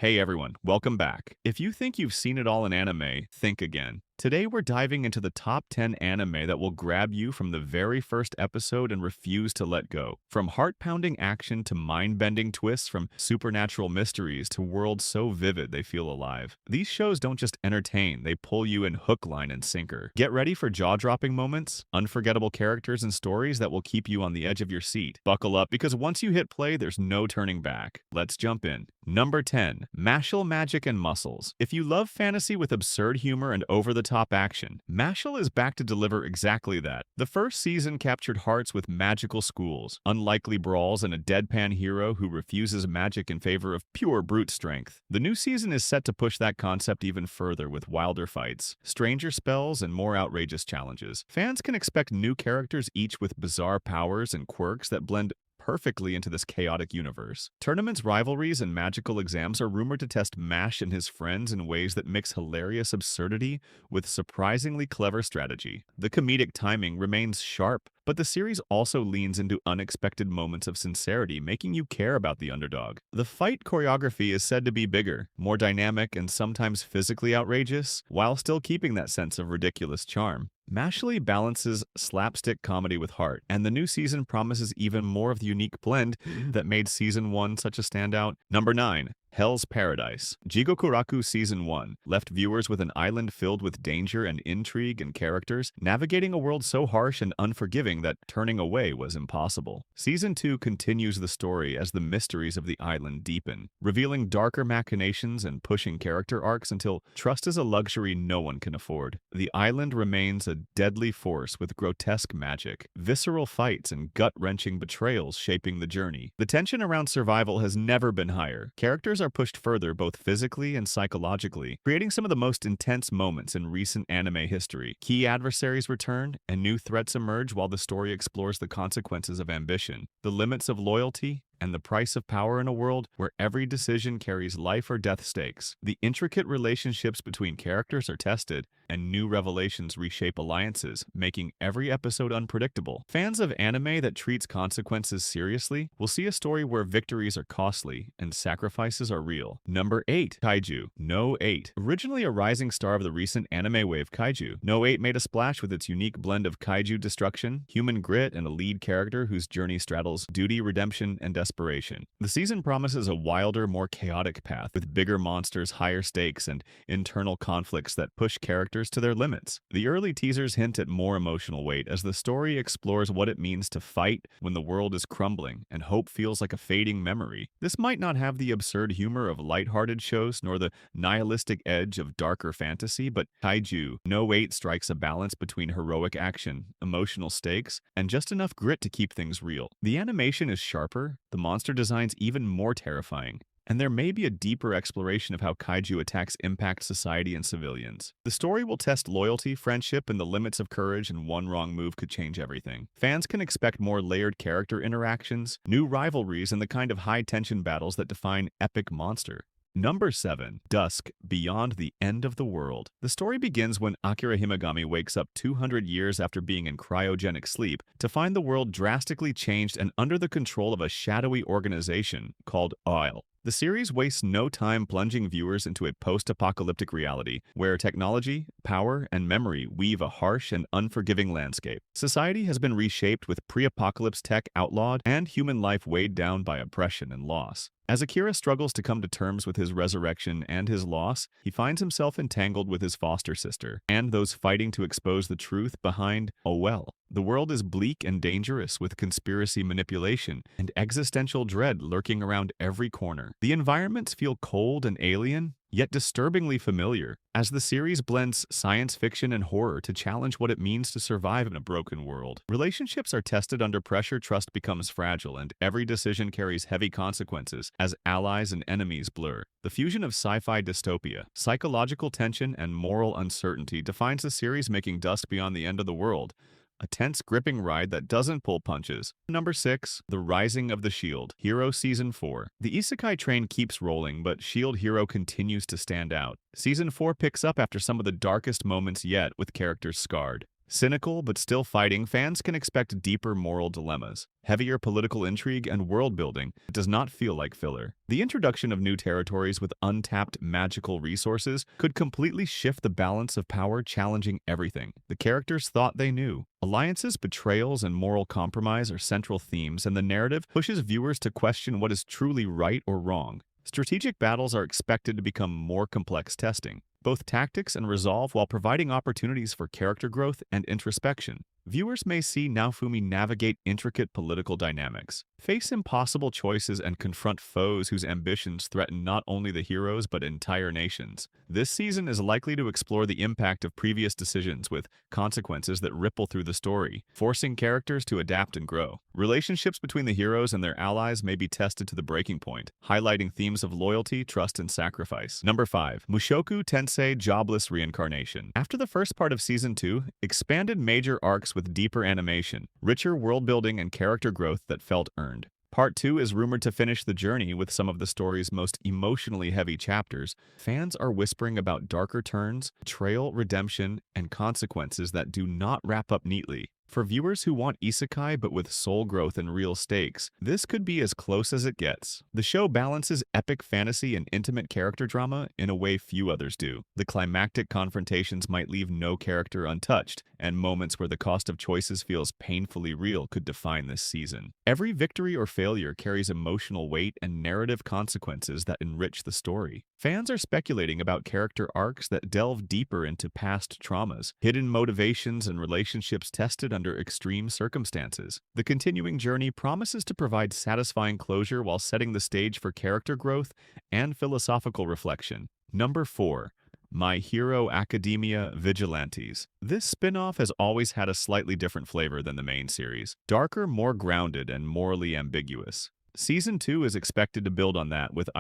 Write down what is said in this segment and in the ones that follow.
Hey everyone, welcome back. If you think you've seen it all in anime, think again. Today we're diving into the top 10 anime that will grab you from the very first episode and refuse to let go. From heart-pounding action to mind-bending twists, from supernatural mysteries to worlds so vivid they feel alive. These shows don't just entertain, they pull you in hook, line, and sinker. Get ready for jaw-dropping moments, unforgettable characters, and stories that will keep you on the edge of your seat. Buckle up, because once you hit play, there's no turning back. Let's jump in. Number 10. Mashle Magic and Muscles. If you love fantasy with absurd humor and over-the-top action, Mashle is back to deliver exactly that. The first season captured hearts with magical schools, unlikely brawls, and a deadpan hero who refuses magic in favor of pure brute strength. The new season is set to push that concept even further with wilder fights, stranger spells, and more outrageous challenges. Fans can expect new characters, each with bizarre powers and quirks that blend perfectly into this chaotic universe. Tournaments, rivalries, and magical exams are rumored to test Mash and his friends in ways that mix hilarious absurdity with surprisingly clever strategy. The comedic timing remains sharp, but the series also leans into unexpected moments of sincerity, making you care about the underdog. The fight choreography is said to be bigger, more dynamic, and sometimes physically outrageous, while still keeping that sense of ridiculous charm. Mashle balances slapstick comedy with heart, and the new season promises even more of the unique blend that made Season 1 such a standout. Number 9. Hell's Paradise. Jigokuraku Season 1 left viewers with an island filled with danger and intrigue and characters, navigating a world so harsh and unforgiving that turning away was impossible. Season 2 continues the story as the mysteries of the island deepen, revealing darker machinations and pushing character arcs until trust is a luxury no one can afford. The island remains a deadly force with grotesque magic, visceral fights, and gut-wrenching betrayals shaping the journey. The tension around survival has never been higher. Characters are pushed further both physically and psychologically, creating some of the most intense moments in recent anime history. Key adversaries return, and new threats emerge while the story explores the consequences of ambition, the limits of loyalty, and the price of power in a world where every decision carries life or death stakes. The intricate relationships between characters are tested, and new revelations reshape alliances, making every episode unpredictable. Fans of anime that treats consequences seriously will see a story where victories are costly and sacrifices are real. Number 8. Kaiju No 8. Originally a rising star of the recent anime wave, Kaiju No 8 made a splash with its unique blend of kaiju destruction, human grit, and a lead character whose journey straddles duty, redemption, and desperation. The season promises a wilder, more chaotic path, with bigger monsters, higher stakes, and internal conflicts that push characters to their limits. The early teasers hint at more emotional weight as the story explores what it means to fight when the world is crumbling and hope feels like a fading memory. This might not have the absurd humor of lighthearted shows nor the nihilistic edge of darker fantasy, but Kaiju No 8 strikes a balance between heroic action, emotional stakes, and just enough grit to keep things real. The animation is sharper, the monster designs even more terrifying, and there may be a deeper exploration of how kaiju attacks impact society and civilians. The story will test loyalty, friendship, and the limits of courage, and one wrong move could change everything. Fans can expect more layered character interactions, new rivalries, and the kind of high-tension battles that define epic monster. Number 7. Dusk Beyond the End of the World. The story begins when Akira Himegami wakes up 200 years after being in cryogenic sleep to find the world drastically changed and under the control of a shadowy organization called Oil. The series wastes no time plunging viewers into a post-apocalyptic reality where technology, power, and memory weave a harsh and unforgiving landscape. Society has been reshaped with pre-apocalypse tech outlawed and human life weighed down by oppression and loss. As Akira struggles to come to terms with his resurrection and his loss, he finds himself entangled with his foster sister and those fighting to expose the truth behind Well. The world is bleak and dangerous, with conspiracy, manipulation, and existential dread lurking around every corner. The environments feel cold and alien, yet disturbingly familiar, as the series blends science fiction and horror to challenge what it means to survive in a broken world. Relationships are tested under pressure, trust becomes fragile, and every decision carries heavy consequences as allies and enemies blur. The fusion of sci-fi dystopia, psychological tension, and moral uncertainty defines the series, making Dusk Beyond the End of the World a tense, gripping ride that doesn't pull punches. Number 6. The Rising of the Shield Hero Season 4. The isekai train keeps rolling, but Shield Hero continues to stand out. Season 4 picks up after some of the darkest moments yet, with characters scarred, Cynical but still fighting, fans can expect deeper moral dilemmas, heavier political intrigue, and world building. It does not feel like filler. The introduction of new territories with untapped magical resources could completely shift the balance of power, challenging everything the characters thought they knew. Alliances, betrayals, and moral compromise are central themes, and the narrative pushes viewers to question what is truly right or wrong. Strategic battles are expected to become more complex, testing both tactics and resolve while providing opportunities for character growth and introspection. Viewers may see Naofumi navigate intricate political dynamics, face impossible choices, and confront foes whose ambitions threaten not only the heroes but entire nations. This season is likely to explore the impact of previous decisions with consequences that ripple through the story, forcing characters to adapt and grow. Relationships between the heroes and their allies may be tested to the breaking point, highlighting themes of loyalty, trust, and sacrifice. Number 5. Mushoku Tensei Jobless Reincarnation. After the first part of Season 2, expanded major arcs with deeper animation, richer world building, and character growth that felt earned. Part 2 is rumored to finish the journey with some of the story's most emotionally heavy chapters. Fans are whispering about darker turns, betrayal, redemption, and consequences that do not wrap up neatly. For viewers who want isekai but with soul growth and real stakes, this could be as close as it gets. The show balances epic fantasy and intimate character drama in a way few others do. The climactic confrontations might leave no character untouched, and moments where the cost of choices feels painfully real could define this season. Every victory or failure carries emotional weight and narrative consequences that enrich the story. Fans are speculating about character arcs that delve deeper into past traumas, hidden motivations, and relationships tested under extreme circumstances. The continuing journey promises to provide satisfying closure while setting the stage for character growth and philosophical reflection. Number 4. My Hero Academia Vigilantes. This spin-off has always had a slightly different flavor than the main series. Darker, more grounded, and morally ambiguous. Season 2 is expected to build on that with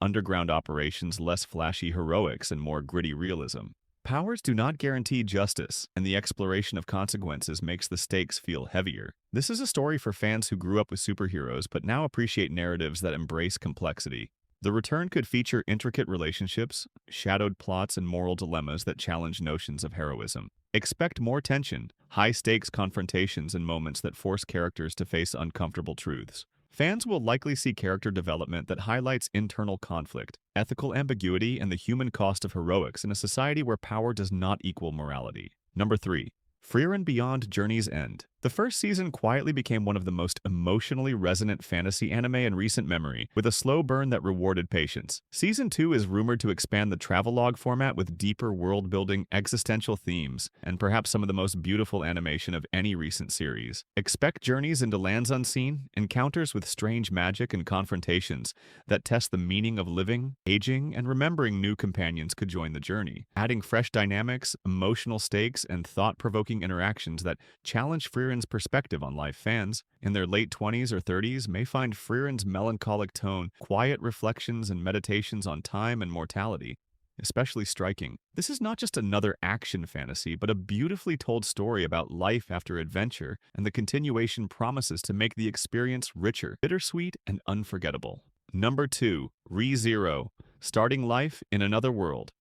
underground operations, less flashy heroics, and more gritty realism. Powers do not guarantee justice, and the exploration of consequences makes the stakes feel heavier. This is a story for fans who grew up with superheroes but now appreciate narratives that embrace complexity. The return could feature intricate relationships, shadowed plots, and moral dilemmas that challenge notions of heroism. Expect more tension, high-stakes confrontations, and moments that force characters to face uncomfortable truths. Fans will likely see character development that highlights internal conflict, ethical ambiguity, and the human cost of heroics in a society where power does not equal morality. Number 3. Frieren Beyond Journey's End. The first season quietly became one of the most emotionally resonant fantasy anime in recent memory, with a slow burn that rewarded patience. Season 2 is rumored to expand the travelogue format with deeper world-building, existential themes, and perhaps some of the most beautiful animation of any recent series. Expect journeys into lands unseen, encounters with strange magic, and confrontations that test the meaning of living, aging, and remembering. New companions could join the journey, adding fresh dynamics, emotional stakes, and thought-provoking interactions that challenge Frieren's perspective on life. Fans in their late 20s or 30s may find Frieren's melancholic tone, quiet reflections, and meditations on time and mortality especially striking. This is not just another action fantasy, but a beautifully told story about life after adventure, and the continuation promises to make the experience richer, bittersweet, and unforgettable. Number 2. ReZero, Starting Life in Another World.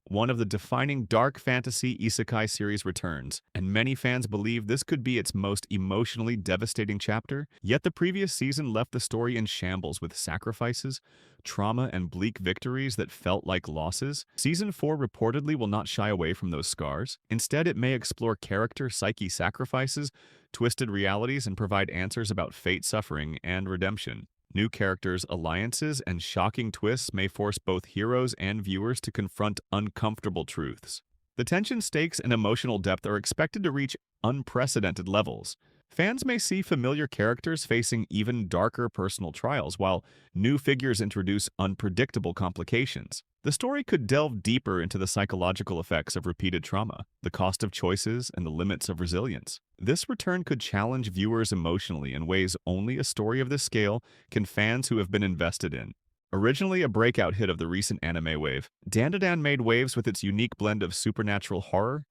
One of the defining dark fantasy isekai series returns, and many fans believe this could be its most emotionally devastating chapter, yet the previous season left the story in shambles with sacrifices, trauma, and bleak victories that felt like losses. Season 4 reportedly will not shy away from those scars. Instead, it may explore character, psyche, sacrifices, twisted realities, and provide answers about fate, suffering, and redemption. New characters, alliances, and shocking twists may force both heroes and viewers to confront uncomfortable truths. The tension, stakes, and emotional depth are expected to reach unprecedented levels. Fans may see familiar characters facing even darker personal trials, while new figures introduce unpredictable complications. The story could delve deeper into the psychological effects of repeated trauma, the cost of choices, and the limits of resilience. This return could challenge viewers emotionally in ways only a story of this scale can fans who have been invested in. Originally a breakout hit of the recent anime wave, Dandadan made waves with its unique blend of supernatural horror,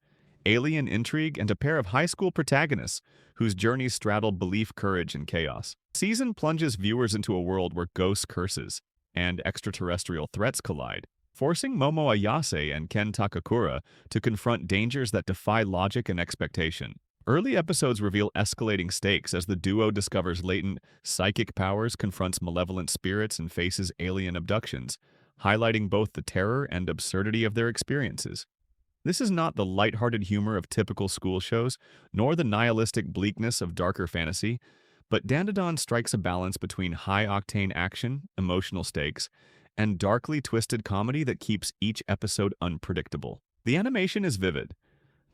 alien intrigue, and a pair of high school protagonists whose journeys straddle belief, courage, and chaos. The season plunges viewers into a world where ghosts, curses, and extraterrestrial threats collide, forcing Momo Ayase and Ken Takakura to confront dangers that defy logic and expectation. Early episodes reveal escalating stakes as the duo discovers latent psychic powers, confronts malevolent spirits, and faces alien abductions, highlighting both the terror and absurdity of their experiences. This is not the lighthearted humor of typical school shows, nor the nihilistic bleakness of darker fantasy, but Dandadan strikes a balance between high-octane action, emotional stakes, and darkly twisted comedy that keeps each episode unpredictable. The animation is vivid,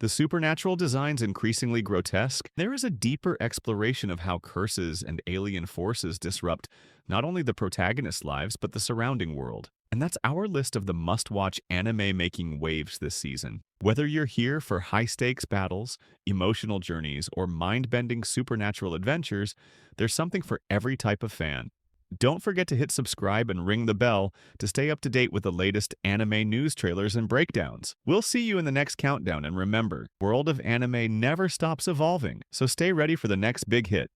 the supernatural designs increasingly grotesque. There is a deeper exploration of how curses and alien forces disrupt not only the protagonist's lives, but the surrounding world. And that's our list of the must-watch anime making waves this season. Whether you're here for high-stakes battles, emotional journeys, or mind-bending supernatural adventures, there's something for every type of fan. Don't forget to hit subscribe and ring the bell to stay up to date with the latest anime news trailers and breakdowns. We'll see you in the next countdown, and remember, World of Anime never stops evolving, so stay ready for the next big hit.